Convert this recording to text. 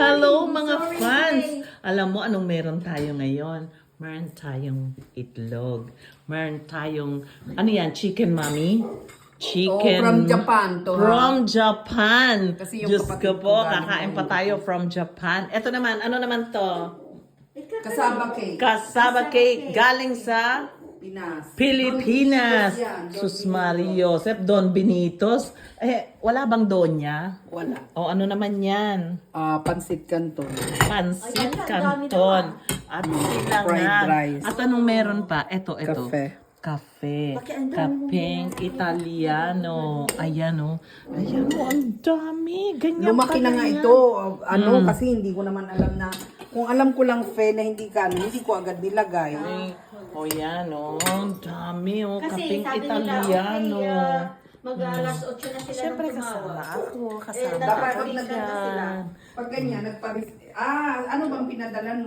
Hello mga fans! Alam mo anong meron tayo ngayon? Meron tayong itlog. Meron tayong, ano yan, chicken mommy? Chicken. from Japan to. From Japan. Kasi yung Diyos kapatid ko ko po, galing kakain pa ngayon. tayo from Japan. Ito naman, ano naman to? Kasama cake. Kasaba cake galing sa Pinas. Pilipinas. Don Benitos yan, Don Sus Benitos. Maria Joseph, Don Benitos. Wala bang Donya? Wala. O ano naman yan? Pansit canton. Pansit Canton. At sila Fried nga. rice. At anong meron pa? Ito. Cafe. Kape. Kapeng Italiano. Ayan o. Ayan o, ang dami. Ganyan Lumaki na nga pala yan. ito. Kasi hindi ko naman alam na. Kung alam ko lang, na hindi ko agad nilagay. O yan o. Ang dami o. Kasi Kapeng sabi nila, Italiano. mag-alas 8 na sila Siyempre nang kasama tumawa. ako. Kasama Eh, ako Dapat pag yan. nagkanta sila, pag ganyan, ano bang pinadalan mo?